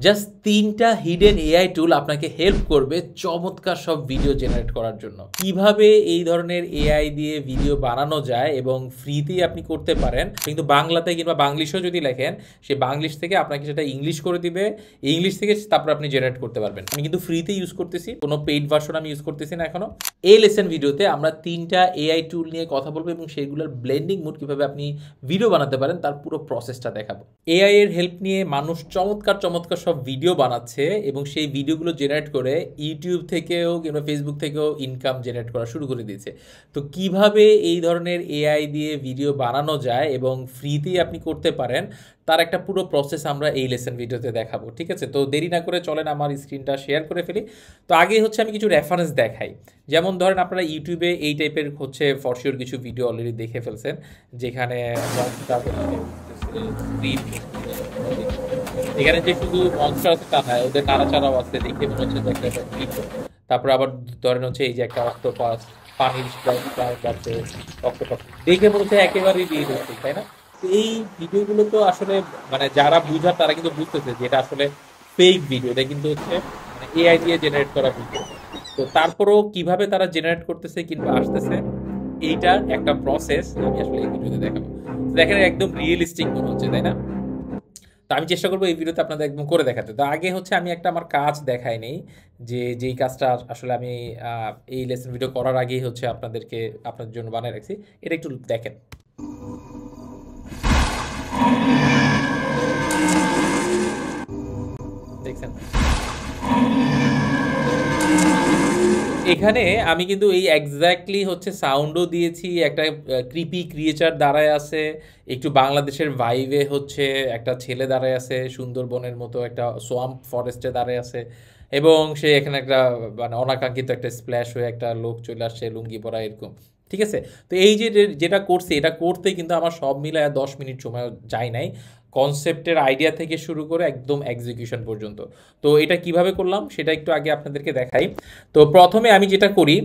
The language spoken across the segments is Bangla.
জাস্ট ৩টা হিডেন এআই টুল আপনাকে হেল্প করবে চমৎকার সব ভিডিও জেনারেট করার জন্য। কিভাবে এই ধরনের এআই দিয়ে ভিডিও বানানো যায় এবং ফ্রিতেই আপনি করতে পারেন, কিন্তু বাংলাতে কিংবা বাংলিশও যদি লেখেন, সে বাংলিশ থেকে আপনাকে সেটা ইংলিশ করে দিবে, ইংলিশ থেকে তারপর আপনি জেনারেট করতে পারবেন। আমি কিন্তু ফ্রিতে ইউজ করতেছি, কোনো পেইড ভার্সন আমি ইউজ করতেছি না এখনো। এই লেসন ভিডিওতে আমরা 3টা এআই টুল নিয়ে কথা বলবো এবং সেগুলোর ব্লেন্ডিং মোড কীভাবে আপনি ভিডিও বানাতে পারেন তার পুরো প্রসেসটা দেখাবো। এআই এর হেল্প নিয়ে মানুষ চমৎকার চমৎকার সব ভিডিও বানাচ্ছে এবং সেই ভিডিওগুলো জেনারেট করে ইউটিউব থেকেও কিংবা ফেসবুক থেকেও ইনকাম জেনারেট করা শুরু করে দিয়েছে। তো কিভাবে এই ধরনের এআই দিয়ে ভিডিও বানানো যায় এবং ফ্রিতেই আপনি করতে পারেন তার একটা পুরো প্রসেস আমরা এই লেসন ভিডিওতে দেখাবো। ঠিক আছে, তো দেরি না করে চলেন আমার স্ক্রিনটা শেয়ার করে ফেলি। তো আগে হচ্ছে আমি কিছু রেফারেন্স দেখাই। যেমন ধরেন আপনারা ইউটিউবে এই টাইপের হচ্ছে ফরশিওর কিছু ভিডিও অলরেডি দেখে ফেলছেন, যেখানে এখানে যে শুধু মনস্টার আছে তা নয়, ওদের নাড়াচাড়াও আছে, দেখে মনে হচ্ছে যে একটা ভিডিও। তারপর আবার ধরেন হচ্ছে এই যে একটা অক্টোপাস, পানির আছে অক্টোপাস, দেখে মনে হচ্ছে একেবারেই দিয়ে দিচ্ছে, তাই না? এই ভিডিওগুলো তো আসলে মানে যারা বুঝার তারা কিন্তু বুঝতেছে যে এটা আসলে ফেক ভিডিও, এটা কিন্তু হচ্ছে মানে এআই দিয়ে জেনারেট করা ভিডিও। তো তারপরেও কিভাবে তারা জেনারেট করতেছে কিংবা আসতেছে এইটার একটা প্রসেস আমি আসলে এই ভিডিওতে দেখাবো। দেখেন একদম রিয়েলিস্টিক মনে হচ্ছে, তাই না? তো আমি চেষ্টা করবো এই ভিডিওতে আপনাদের একদম করে দেখাতে। তো আগে হচ্ছে আমি একটা আমার কাজ দেখাই নেই, যেই কাজটা আসলে আমি এই লেসন ভিডিও করার আগেই হচ্ছে আপনাদের জন্য বানিয়ে রাখছি, এটা একটু দেখেন। দেখছেন এখানে আমি কিন্তু এই এক্স্যাক্টলি হচ্ছে সাউন্ডও দিয়েছি, একটা ক্রিপি ক্রিয়েচার দাঁড়ায় আছে, একটু বাংলাদেশের ভাইবে হচ্ছে একটা ছেলে দাঁড়ায় আছে, সুন্দরবনের মতো একটা সোয়াম্প ফরেস্টে দাঁড়ায় আছে, এবং সে এখানে একটা মানে অনাকাঙ্ক্ষিত একটা স্প্ল্যাশ হয়ে একটা লোক চলে আসছে লুঙ্গি পরা এরকম। ঠিক আছে, তো এই যেটা করছে এটা করতে কিন্তু আমার সব মিলায় 10 মিনিট সময় যায় নাই, কনসেপ্টের আইডিয়া থেকে শুরু করে একদম এক্সিকিউশন পর্যন্ত। তো এটা কিভাবে করলাম সেটা একটু আগে আপনাদেরকে দেখাই। তো প্রথমে আমি যেটা করি,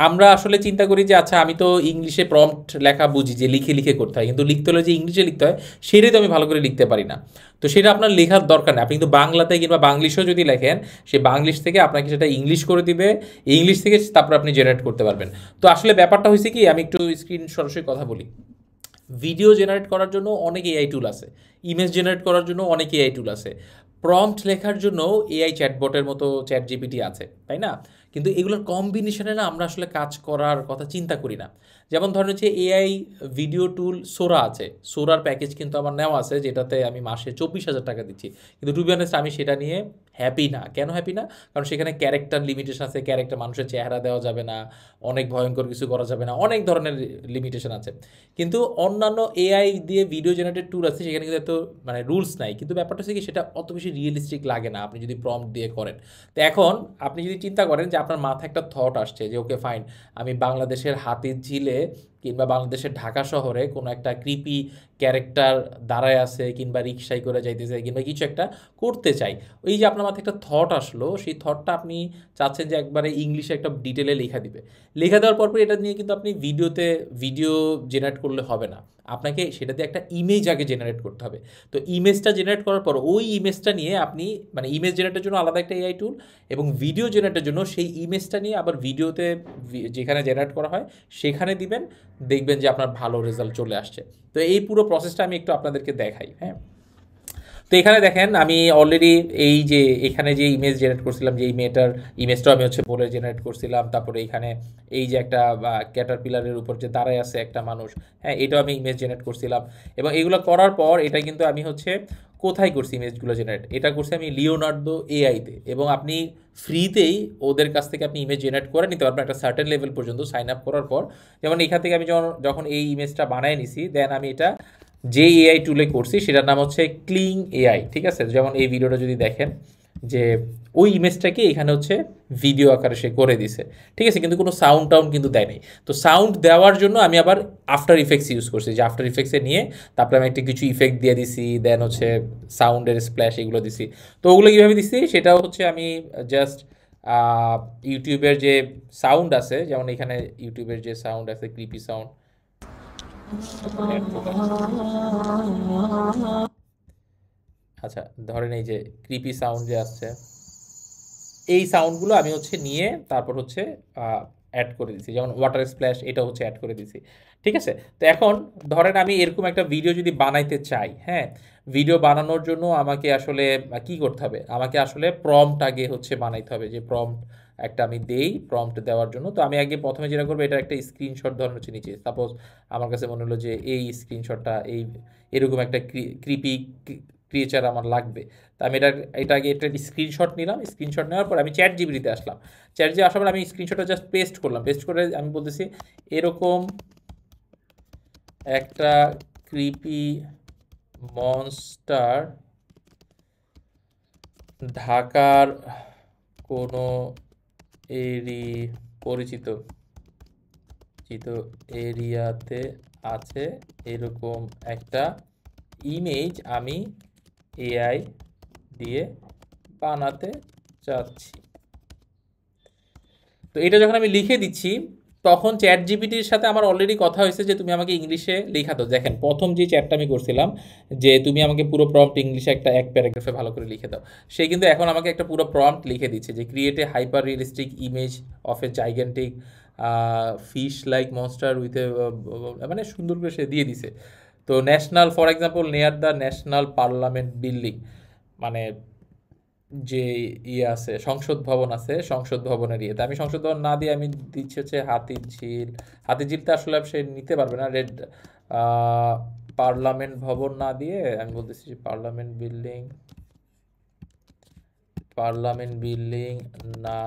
আমরা আসলে চিন্তা করি যে আচ্ছা আমি তো ইংলিশে প্রম্পট লেখা বুঝি যে লিখে লিখে করতে হয়, কিন্তু লিখতে হলে যে ইংলিশে লিখতে হয় সেটাই তো আমি ভালো করে লিখতে পারি না। তো সেটা আপনার লেখার দরকার নেই, আপনি কিন্তু বাংলাতে কিংবা বাংলিশও যদি লেখেন, সে বাংলিশ থেকে আপনাকে সেটা ইংলিশ করে দিবে, ইংলিশ থেকে তারপর আপনি জেনারেট করতে পারবেন। তো আসলে ব্যাপারটা হয়েছে কি, আমি একটু স্ক্রিন সরাসরি কথা বলি। ভিডিও জেনারেট করার জন্য অনেক এআই টুল আছে, ইমেজ জেনারেট করার জন্য অনেক এআই টুল আছে, প্রম্পট লেখার জন্য এআই চ্যাটবটের মতো চ্যাট জিপিটি আছে, তাই না? কিন্তু এগুলোর কম্বিনেশনে না আমরা আসলে কাজ করার কথা চিন্তা করি না। যেমন ধরেন হচ্ছে এআই ভিডিও টুল সোরা আছে, সোরার প্যাকেজ কিন্তু আমার নেওয়া আছে, যেটাতে আমি মাসে 24,000 টাকা দিচ্ছি, কিন্তু টু বি অনেস্ট আমি সেটা নিয়ে হ্যাপি না। কেন হ্যাপি না? কারণ সেখানে ক্যারেক্টার লিমিটেশন আছে, ক্যারেক্টার মানুষের চেহারা দেওয়া যাবে না, অনেক ভয়ঙ্কর কিছু করা যাবে না, অনেক ধরনের লিমিটেশন আছে। কিন্তু অন্যান্য এআই দিয়ে ভিডিও জেনারেটেড টুল আছে, সেখানে কিন্তু এত মানে রুলস নাই, কিন্তু ব্যাপারটা হচ্ছে কি সেটা অত বেশি রিয়েলিস্টিক লাগে না আপনি যদি প্রম্পট দিয়ে করেন। তো এখন আপনি যদি চিন্তা করেন যে আপনার মাথায় একটা থট আসছে যে ওকে ফাইন, আমি বাংলাদেশের হাতির ঝিলে কিংবা বাংলাদেশের ঢাকা শহরে কোনো একটা ক্রিপি ক্যারেক্টার দাঁড়ায় আছে কিংবা রিক্সায় করে যাইতেছে কিংবা কিছু একটা করতে চাই, ওই যে আপনার মাথায় একটা থট আসলো, সেই থটটা আপনি চাচ্ছেন যে একবারে ইংলিশে একটা ডিটেলে লেখা দিবে। লেখা দেওয়ার পর এটা নিয়ে কিন্তু আপনি ভিডিও জেনারেট করলে হবে না, আপনাকে সেটাতে একটা ইমেজ আগে জেনারেট করতে হবে। তো ইমেজটা জেনারেট করার পর ওই ইমেজটা নিয়ে আপনি মানে ইমেজ জেনারেটের জন্য আলাদা একটা এআই টুল এবং ভিডিও জেনারেটের জন্য সেই ইমেজটা নিয়ে আবার ভিডিওতে যেখানে জেনারেট করা হয় সেখানে দিবেন, দেখবেন যে আপনার ভালো রেজাল্ট চলে আসছে। তো এই পুরো প্রসেসটা আমি একটু আপনাদেরকে দেখাই। হ্যাঁ, তো এখানে দেখেন আমি অলরেডি এই যে এখানে যে ইমেজ জেনারেট করছিলাম, যে এই মেয়েটার ইমেজটাও আমি হচ্ছে বলে জেনারেট করছিলাম, তারপরে এখানে এই যে একটা ক্যাটারপিলারের উপর যে দাঁড়ায় আছে একটা মানুষ, হ্যাঁ এটাও আমি ইমেজ জেনারেট করছিলাম। এবং এগুলো করার পর এটা কিন্তু আমি হচ্ছে কোথায় করছি ইমেজগুলো জেনারেট, এটা করছি আমি লিওনার্দো এআইতে, এবং আপনি ফ্রিতেই ওদের কাছ থেকে আপনি ইমেজ জেনারেট করে নিতে পারবেন একটা সার্টেন লেভেল পর্যন্ত সাইন আপ করার পর। যেমন এখান থেকে আমি যখন এই ইমেজটা বানায় নিছি, দেন আমি এটা যে এআই টুলে করছি সেটার নাম হচ্ছে ক্লিং এআই। ঠিক আছে, যেমন এই ভিডিওটা যদি দেখেন যে ওই ইমেজটাকে এখানে হচ্ছে ভিডিও আকারে সে করে দিছে, ঠিক আছে, কিন্তু কোনো সাউন্ড টাউন্ড কিন্তু দেয় নাই। তো সাউন্ড দেওয়ার জন্য আমি আবার আফটার ইফেক্টস ইউজ করছি, যে আফটার ইফেক্টসে নিয়ে তারপরে আমি একটা কিছু ইফেক্ট দিয়ে দিছি, দেন হচ্ছে সাউন্ডের স্প্ল্যাশ এগুলো দিছি। তো ওগুলো কীভাবে দিছি সেটাও হচ্ছে আমি জাস্ট ইউটিউবের যে সাউন্ড আছে, যেমন এখানে ইউটিউবের যে সাউন্ড আছে ক্রিপি সাউন্ড, আচ্ছা ধরেন এই যে ক্রিপি সাউন্ড যে আসছে, এই সাউন্ডগুলো আমি হচ্ছে নিয়ে তারপর হচ্ছে অ্যাড করে দিছি, যেমন ওয়াটার স্প্ল্যাশ এটা হচ্ছে অ্যাড করে দিছি। ঠিক আছে, তো এখন ধরেন আমি এরকম একটা ভিডিও যদি বানাইতে চাই, হ্যাঁ, ভিডিও বানানোর জন্য আমাকে আসলে কি করতে হবে, আমাকে আসলে প্রম্পট আগে হচ্ছে বানাইতে হবে, যে প্রম্পট একটা আমি দেই, প্রম্পট দেওয়ার জন্য। তো আমি আগে প্রথমে যেটা করবো, এটা একটা স্ক্রিনশট ধরনের হচ্ছে নিচে, সাপোজ আমার কাছে মনে হলো যে এই স্ক্রিনশটটা এই এরকম একটা ক্রিপি ক্রিয়েচার আমার লাগবে। তা আমি এটা আগে একটা স্ক্রিনশট নিলাম, স্ক্রিনশট নেওয়ার পর আমি চ্যাট জিপিটিতে আসলাম, চ্যাট জিপিটি আসার পর আমি স্ক্রিনশটটা জাস্ট পেস্ট করলাম, পেস্ট করে আমি বলতেছি এরকম একটা ক্রিপি মনস্টার ঢাকার কোনো এরি পরিচিত এরিয়াতে আছে, এরকম একটা ইমেজ আমি এআই দিয়ে বানাতে চাচ্ছি। তো এটা যখন আমি লিখে দিচ্ছি, তখন চ্যাট জিপিটির সাথে আমার অলরেডি কথা হয়েছে যে তুমি আমাকে ইংলিশে লেখা দাও। দেখেন প্রথম যে চ্যাটটা আমি করছিলাম যে তুমি আমাকে পুরো প্রম্পট ইংলিশে একটা এক প্যারাগ্রাফে ভালো করে লিখে দাও, সে কিন্তু এখন আমাকে একটা পুরো প্রম্পট লিখে দিচ্ছে যে create A hyper realistic image of A gigantic fish like monster with a, মানে সুন্দর করে সে দিয়ে দিছে। তো national for example near the national parliament building, মানে যে ইয়ে আছে সংসদ ভবন আছে, সংসদ ভবনের ইয়েতে আমি সংসদ ভবন না দিয়ে আমি দিচ্ছি হচ্ছে হাতির ঝিল। হাতির ঝিলটা আসলে সে নিতে পারবে না, রেড পার্লামেন্ট ভবন না দিয়ে আমি বলতেছি যে পার্লামেন্ট বিল্ডিং না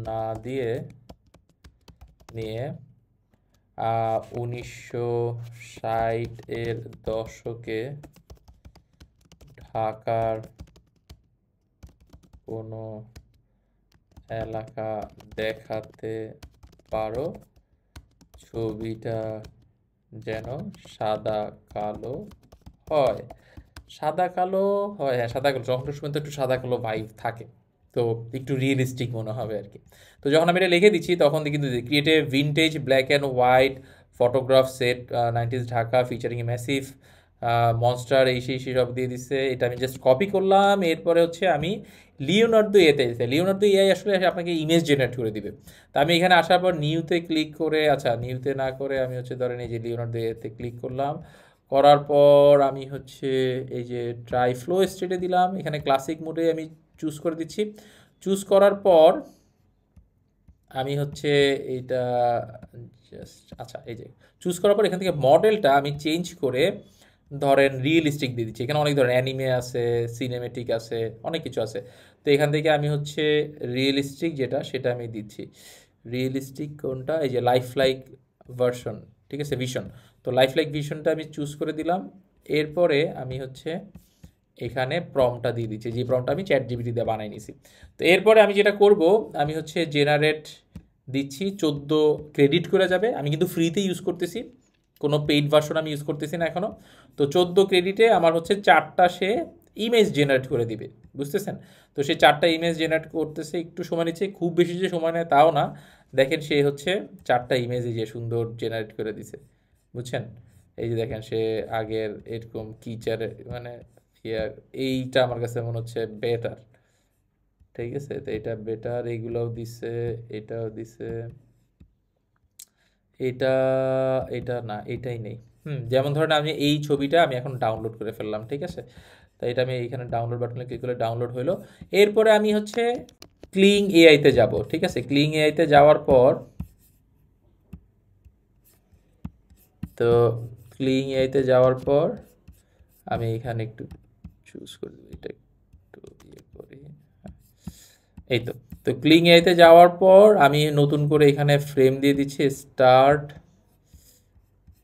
না দিয়ে নিয়ে 1960-এর দশকে ঢাকার কোনো এলাকা দেখাতে পারো, ছবিটা যেন সাদা কালো হয়। সাদা কালো হয়, হ্যাঁ সাদা কালো, যখন সময় তো একটু সাদা কালো ভাইব থাকে, তো একটু রিয়েলিস্টিক মনে হবে আর কি। তো যখন আমি এটা লিখে দিচ্ছি তখন কিন্তু create a vintage black and white photograph set 90s Dhaka featuring a massive monster, এই সেই সব দিয়ে দিচ্ছে। এটা আমি জাস্ট কপি করলাম, এরপরে হচ্ছে আমি লিওনার্দো এতে দিতে, লিওনার্দো এআই আসলে আপনাকে ইমেজ জেনারেট করে দিবে। তা আমি এখানে আসার পর নিউতে ক্লিক করে, আচ্ছা নিউতে না করে আমি হচ্ছে ধরেন এই যে লিওনার্দো এতে ক্লিক করলাম, করার পর আমি হচ্ছে এই যে ট্রাই ফ্লো স্টেটে দিলাম, এখানে ক্লাসিক মোডে আমি চুজ করে দিচ্ছি। চুজ করার পর আমি হচ্ছে এইটা জাস্ট, আচ্ছা এই যে চুজ করার পর এখান থেকে মডেলটা আমি চেঞ্জ করে ধরেন রিয়েলিস্টিক দিয়ে দিচ্ছি। এখানে অনেক ধরনের অ্যানিমে আছে, সিনেমেটিক আছে, অনেক কিছু আছে। তো এখান থেকে আমি হচ্ছে রিয়েলিস্টিক যেটা সেটা আমি দিচ্ছি। রিয়েলিস্টিক কোনটা, এই যে লাইফ লাইক ভার্সন, ঠিক আছে ভিশন। তো লাইফ লাইক ভিশনটা আমি চুজ করে দিলাম। এরপরে আমি হচ্ছে এখানে প্রম্পটটা দিয়ে দিচ্ছি, যে প্রম্পটটা আমি চ্যাট জিপিটি দিয়ে বানাই নিছি। তো এরপরে আমি যেটা করব, আমি হচ্ছে জেনারেট দিচ্ছি 14 ক্রেডিট করে যাবে, আমি কিন্তু ফ্রিতে ইউজ করতেছি, কোনো পেইড ভার্সন আমি ইউজ করতেছি না এখনও। তো 14 ক্রেডিটে আমার হচ্ছে 4টা সে ইমেজ জেনারেট করে দিবে, বুঝতেছেন? তো সে 4টা ইমেজ জেনারেট করতেছে, একটু সময় নিচ্ছে, খুব বেশি যে সময় নেয় তাও না। দেখেন সে হচ্ছে 4টা ইমেজই যে সুন্দর জেনারেট করে দিছে, বুঝছেন? এই যে দেখেন সে আগের এরকম কিচারে মানে ইয়ার, এইটা আমার কাছে মনে হচ্ছে বেটার। ঠিক আছে, তো এটা বেটার, এইগুলোও দিছে, এটাও দিছে, এটা এটা না এটাই নেই। যেমন ধরেন আমি এই ছবিটা আমি এখন ডাউনলোড করে ফেললাম, ঠিক আছে? তাই এটা আমি এইখানে ডাউনলোড বাটনে ক্লিক করলে ডাউনলোড হলো। এরপরে আমি হচ্ছে ক্লিং এআইতে যাব, ঠিক আছে? ক্লিং এআইতে যাওয়ার পর, তো ক্লিং এআইতে যাওয়ার পর আমি এখানে একটু চুজ করি, এটা একটু ইয়ে করি, এই তো। তো ক্লিং এআইতে যাওয়ার পর আমি নতুন করে এখানে ফ্রেম দিয়ে দিচ্ছি, স্টার্ট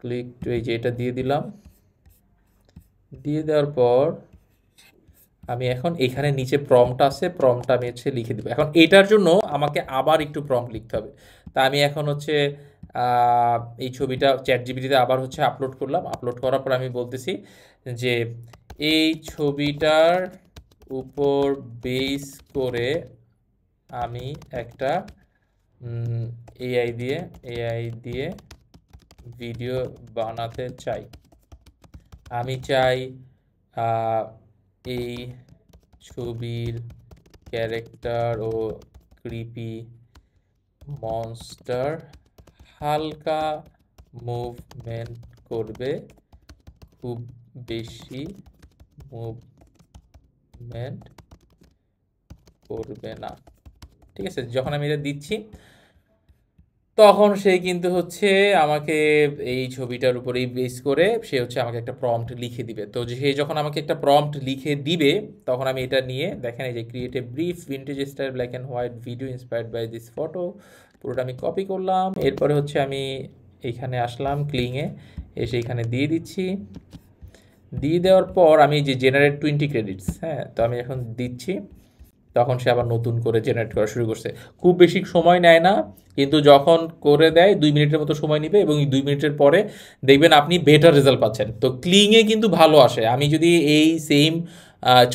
ক্লিক টু, এই যে এটা দিয়ে দিলাম। দিয়ে দেওয়ার পর আমি এখন এখানে নিচে প্রম্পট আছে, প্রম্পটটা আমি হচ্ছে লিখে দেবো। এখন এটার জন্য আমাকে আবার একটু প্রম্পট লিখতে হবে। তা আমি এখন হচ্ছে এই ছবিটা চ্যাট জিপিটিতে আবার হচ্ছে আপলোড করলাম। আপলোড করার পর আমি বলতেছি যে এই ছবিটার উপর বেস করে আমি একটা এআই দিয়ে ভিডিও বানাতে চাই। আমি চাই এই ছবির ক্যারেক্টার ও ক্রিপি মনস্টার হালকা মুভমেন্ট করবে, খুব বেশি মুভমেন্ট করবে না। ঠিক আছে, যখন আমি এটা দিচ্ছি তখন সে কিন্তু হচ্ছে আমাকে এই ছবিটার উপরেই বেস করে সে হচ্ছে আমাকে একটা প্রম্পট লিখে দিবে। তো সে যখন আমাকে একটা প্রম্পট লিখে দিবে তখন আমি এটা নিয়ে দেখেন এই যে create a brief vintage style black and white video inspired by this photo, পুরোটা আমি কপি করলাম। এরপরে হচ্ছে আমি এইখানে আসলাম ক্লিংয়ে, এসে এখানে দিয়ে দিচ্ছি। দিয়ে দেওয়ার পর আমি যে জেনারেট 20 ক্রেডিটস, হ্যাঁ, তো আমি এখন দিচ্ছি। তখন সে আবার নতুন করে জেনারেট করা শুরু করছে। খুব বেশি সময় নেয় না, কিন্তু যখন করে দেয় 2 মিনিটের মতো সময় নিবে এবং এই 2 মিনিটের পরে দেখবেন আপনি বেটার রেজাল্ট পাচ্ছেন। তো ক্লিংয়ে কিন্তু ভালো আসে। আমি যদি এই সেম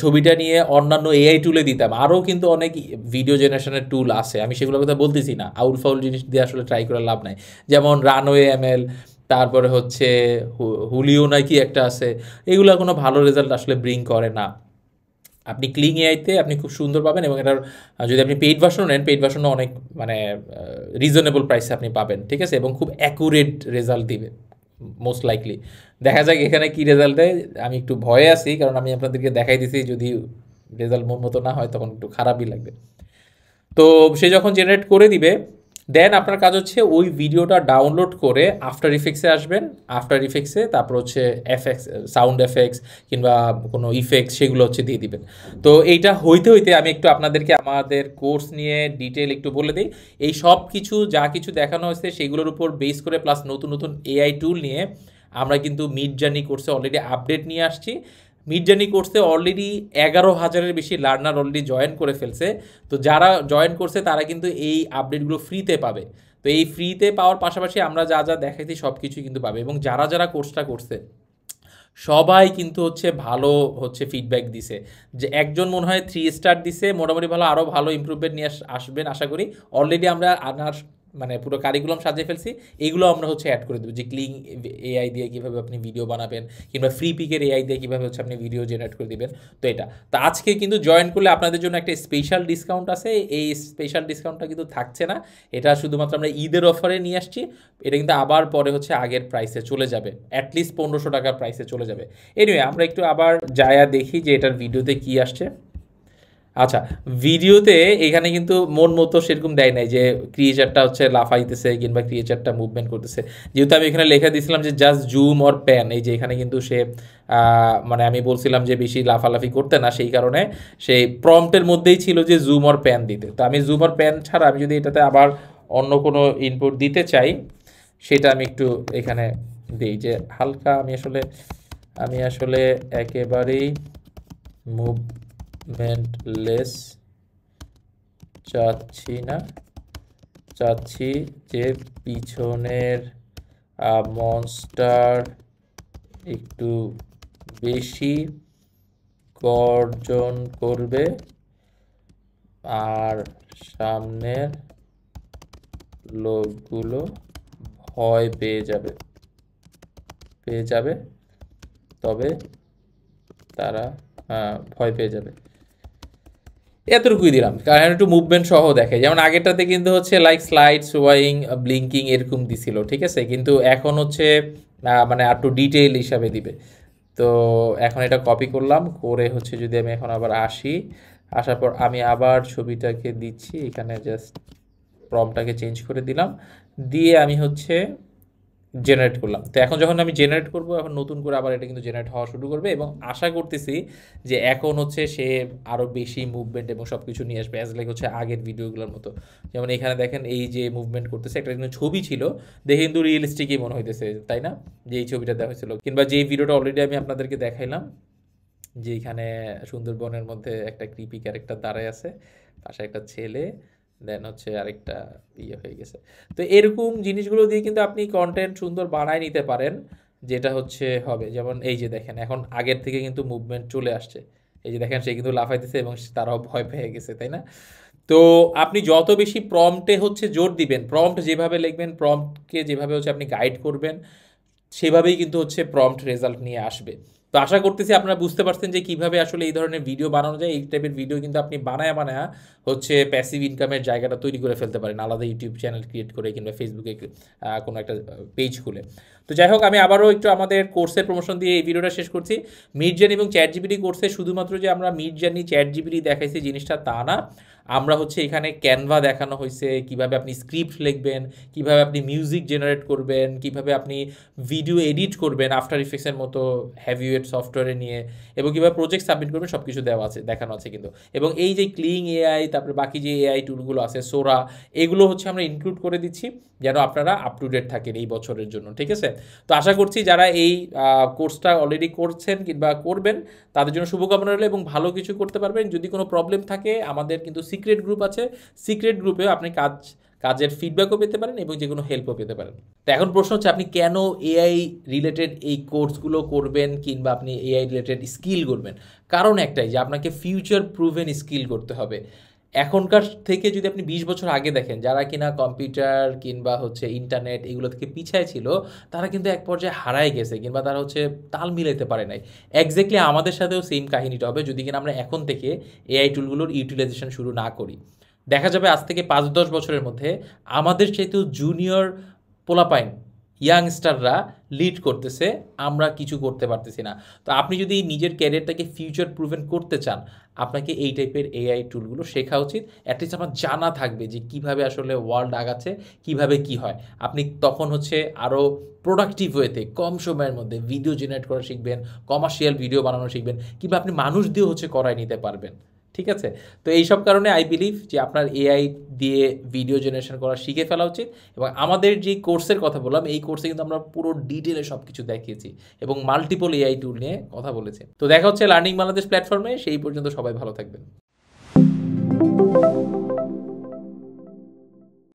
ছবিটা নিয়ে অন্যান্য এআই টুলে দিতাম, আরও কিন্তু অনেক ভিডিও জেনারেশনের টুল আছে, আমি সেগুলোর কথা বলতেছি না। আউল ফাউল জিনিস দিয়ে আসলে ট্রাই করে লাভ নাই। যেমন রানওয়ে এমএল, তারপরে হচ্ছে হুলিও নাকি একটা আছে, এগুলো কোনো ভালো রেজাল্ট আসলে ব্রিং করে না। আপনি ক্লিং এআইতে আপনি খুব সুন্দর পাবেন, এবং এটার যদি আপনি পেইড ভার্সনও নেন, পেইড ভার্সনও অনেক মানে রিজনেবল প্রাইসে আপনি পাবেন। ঠিক আছে, এবং খুব অ্যাকুরেট রেজাল্ট দিবে মোস্ট লাইকলি। দেখা যাক এখানে কি রেজাল্ট দেয়। আমি একটু ভয়ে আছি, কারণ আমি আপনাদেরকে দেখাই দিছি, যদি রেজাল্ট মন মতো না হয় তখন একটু খারাপই লাগবে। তো সে যখন জেনারেট করে দিবে, দেন আপনার কাজ হচ্ছে ওই ভিডিওটা ডাউনলোড করে আফটার ইফেক্টসে আসবেন। আফটার ইফেক্টসে তারপর হচ্ছে এফএক্স, সাউন্ড এফেক্টস কিংবা কোনো ইফেক্টস, সেগুলো হচ্ছে দিয়ে দিবেন। তো এইটা হইতে হইতে আমি একটু আপনাদেরকে আমাদের কোর্স নিয়ে ডিটেল একটু বলে দিই। এই সব কিছু যা কিছু দেখানো হয়েছে সেগুলোর উপর বেস করে, প্লাস নতুন নতুন এআই টুল নিয়ে আমরা কিন্তু মিড জার্নি কোর্সে অলরেডি আপডেট নিয়ে আসছি। মিড জার্নি কোর্সে অলরেডি 11,000-এর বেশি লার্নার অলরেডি জয়েন করে ফেলছে। তো যারা জয়েন করছে তারা কিন্তু এই আপডেটগুলো ফ্রিতে পাবে। তো এই ফ্রিতে পাওয়ার পাশাপাশি আমরা যা যা দেখাইছি সব কিছুই কিন্তু পাবে, এবং যারা যারা কোর্সটা করছে সবাই কিন্তু হচ্ছে ভালো হচ্ছে ফিডব্যাক দিছে। যে একজন মনে হয় 3 স্টার দিছে, মোটামুটি ভালো, আরও ভালো ইমপ্রুভমেন্ট নিয়ে আসবেন আশা করি। অলরেডি আমরা আনার মানে পুরো কারিকুলাম সাজিয়ে ফেলছি, এগুলো আমরা হচ্ছে অ্যাড করে দেবো, যে ক্লিং এআই দিয়ে কীভাবে আপনি ভিডিও বানাবেন, কিংবা ফ্রি পিকের এআই দিয়ে কীভাবে হচ্ছে আপনি ভিডিও জেনারেট করে দিবেন। তো এটা তো আজকে কিন্তু জয়েন করলে আপনাদের জন্য একটা স্পেশাল ডিসকাউন্ট আছে। এই স্পেশাল ডিসকাউন্টটা কিন্তু থাকছে না, এটা শুধুমাত্র আমরা ঈদের অফারে নিয়ে আসছি। এটা কিন্তু আবার পরে হচ্ছে আগের প্রাইসে চলে যাবে, অ্যাটলিস্ট 1500 টাকার প্রাইসে চলে যাবে। এনিওয়ে আমরা একটু আবার যায়া দেখি যে এটার ভিডিওতে কি আসছে। আচ্ছা, ভিডিওতে এখানে কিন্তু মন মতো সেরকম দেয় নাই, যে ক্রিয়েচারটা হচ্ছে লাফাইতেছে কিংবা ক্রিয়েচারটা মুভমেন্ট করতেছে। যেহেতু আমি এখানে লেখা দিয়েছিলাম যে জাস্ট জুম অর প্যান, এই যে এখানে কিন্তু সে মানে আমি বলছিলাম যে বেশি লাফালাফি করতে না, সেই কারণে সেই প্রম্পটের মধ্যেই ছিল যে জুম অর প্যান দিতে। তো আমি জুম অর প্যান ছাড়া আমি যদি এটাতে আবার অন্য কোনো ইনপুট দিতে চাই, সেটা আমি একটু এখানে দিই, যে হালকা আমি আসলে একেবারেই মুভমেন্টলেস চাচ্ছি না, চাচ্ছি যে পিছনের মনস্টার একটু বেশি গর্জন করবে আর সামনের লোকগুলো ভয় পেয়ে যাবে, তবে তারা ভয় পেয়ে যাবে। এতটুকুই দিলাম, কারণ একটু মুভমেন্ট সহ দেখে। যেমন আগেরটাতে কিন্তু হচ্ছে লাইক স্লাইড সোয়াইং ব্লিঙ্কিং এরকম দিছিল, ঠিক আছে, কিন্তু এখন হচ্ছে মানে একটু ডিটেইল হিসাবে দিবে। তো এখন এটা কপি করলাম, করে হচ্ছে যদি আমি এখন আবার আসার পর আমি আবার ছবিটাকে দিচ্ছি, এখানে জাস্ট প্রম্পটটাকে চেঞ্জ করে দিলাম, দিয়ে আমি হচ্ছে জেনারেট করলাম। তো এখন যখন আমি জেনারেট করব, এখন নতুন করে আবার এটা কিন্তু জেনারেট হওয়া শুরু করবে, এবং আশা করতেছি যে এখন হচ্ছে সে আরও বেশি মুভমেন্ট এবং সব কিছু নিয়ে আসবে, অ্যাজ লাইক হচ্ছে আগের ভিডিওগুলোর মতো। যেমন এখানে দেখেন এই যে মুভমেন্ট করতেছে, একটা কিন্তু ছবি ছিল দেখে কিন্তু রিয়েলিস্টিকই মনে হইতেছে, তাই না, যে এই ছবিটা দেওয়া হয়েছিল। কিংবা যে ভিডিওটা অলরেডি আমি আপনাদেরকে দেখাইলাম, যে এখানে সুন্দরবনের মধ্যে একটা ক্রিপি ক্যারেক্টার দাঁড়ায় আছে, পাশে একটা ছেলে, দেন হচ্ছে আরেকটা হয়ে গেছে। তো এরকম জিনিসগুলো দিয়ে কিন্তু আপনি কন্টেন্ট সুন্দর বানায় নিতে পারেন, যেটা হচ্ছে হবে। যেমন এই যে দেখেন এখন আগের থেকে কিন্তু মুভমেন্ট চলে আসছে, এই যে দেখেন সে কিন্তু লাফাইতেছে এবং তারাও ভয় পেয়ে গেছে, তাই না। তো আপনি যত বেশি প্রম্পটে হচ্ছে জোর দিবেন, প্রম্পট যেভাবে লিখবেন, প্রম্পটকে যেভাবে হচ্ছে আপনি গাইড করবেন, সেভাবেই কিন্তু হচ্ছে প্রম্পট রেজাল্ট নিয়ে আসবে। তো আশা করতেছি আপনারা বুঝতে পারছেন যে কিভাবে আসলে এই ধরনের ভিডিও বানানো যায়। এই টাইপের ভিডিও কিন্তু আপনি বানায়া বানায়া হচ্ছে প্যাসিভ ইনকামের জায়গাটা তৈরি করে ফেলতে পারেন, আলাদা ইউটিউব চ্যানেল ক্রিয়েট করে কিংবা ফেসবুকে কোনো একটা পেজ খুলে। তো যাই হোক, আমি আবারও একটু আমাদের কোর্সের প্রমোশন দিয়ে এই ভিডিওটা শেষ করছি। মিডজার্নি এবং চ্যাট জিপিটি কোর্সে শুধুমাত্র যে আমরা মিডজার্নি চ্যাট জিপিটি দেখাইছি জিনিসটা তা না, আমরা হচ্ছে এখানে ক্যানভা দেখানো হয়েছে, কিভাবে আপনি স্ক্রিপ্ট লিখবেন, কিভাবে আপনি মিউজিক জেনারেট করবেন, কিভাবে আপনি ভিডিও এডিট করবেন আফটার ইফেক্টসের মতো হ্যাভিওয়েট সফটওয়্যারে নিয়ে, এবং কীভাবে প্রজেক্ট সাবমিট করবেন সব কিছু দেওয়া আছে, দেখানো আছে কিন্তু। এবং এই যে ক্লিং এআই, তারপরে বাকি যে এআই টুলগুলো আছে, সোরা, এগুলো হচ্ছে আমরা ইনক্লুড করে দিচ্ছি যেন আপনারা আপ টু ডেট থাকেন এই বছরের জন্য, ঠিক আছে? তো আশা করছি যারা এই কোর্সটা অলরেডি করছেন কিংবা করবেন তাদের জন্য শুভকামনা রইল এবং ভালো কিছু করতে পারবেন। যদি কোনো প্রবলেম থাকে আমাদের কিন্তু সিক্রেট গ্রুপ আছে, সিক্রেট গ্রুপেও আপনি কাজের ফিডব্যাকও পেতে পারেন এবং যে কোনো হেল্পও পেতে পারেন। তো এখন প্রশ্ন হচ্ছে আপনি কেন এআই রিলেটেড এই কোর্সগুলো করবেন কিংবা আপনি এআই রিলেটেড স্কিল করবেন? কারণ একটাই, যে আপনাকে ফিউচার প্রুভেন স্কিল করতে হবে। এখনকার থেকে যদি আপনি 20 বছর আগে দেখেন, যারা কিনা কম্পিউটার কিংবা হচ্ছে ইন্টারনেট এগুলো থেকে পিছায় ছিল, তারা কিন্তু এক পর্যায়ে হারায় গেছে কিংবা তারা হচ্ছে তাল মিলাইতে পারে নাই। এক্স্যাক্টলি আমাদের সাথেও সেম কাহিনীটা হবে যদি কিনা আমরা এখন থেকে এআই টুলগুলোর ইউটিলাইজেশন শুরু না করি। দেখা যাবে আজ থেকে 5-10 বছরের মধ্যে আমাদের চাইতেও জুনিয়র পোলাপাইন ইয়াংস্টাররা লিড করতেছে, আমরা কিছু করতে পারতেছি না। তো আপনি যদি নিজের ক্যারিয়ারটাকে ফিউচার প্রুভেন করতে চান, আপনাকে এই টাইপের এআই টুলগুলো শেখা উচিত। অ্যাটলিস্ট আমার জানা থাকবে যে কীভাবে আসলে ওয়ার্ল্ড আগাচ্ছে, কীভাবে কি হয়। আপনি তখন হচ্ছে আরও প্রোডাক্টিভ ওয়েতে কম সময়ের মধ্যে ভিডিও জেনারেট করা শিখবেন, কমার্শিয়াল ভিডিও বানানো শিখবেন, কিংবা আপনি মানুষ দিয়েও হচ্ছে করায় নিতে পারবেন, ঠিক আছে? তো এইসব কারণে আই বিলিভ যে আপনার এআই দিয়ে ভিডিও জেনারেশন করা শিখে ফেলা উচিত। এবং আমাদের যে কোর্সের কথা বললাম, এই কোর্সে কিন্তু আমরা পুরো ডিটেলে সব কিছু দেখিয়েছি এবং মাল্টিপল এআই টুল নিয়ে কথা বলেছি। তো দেখা হচ্ছে লার্নিং বাংলাদেশ প্ল্যাটফর্মে। সেই পর্যন্ত সবাই ভালো থাকবেন।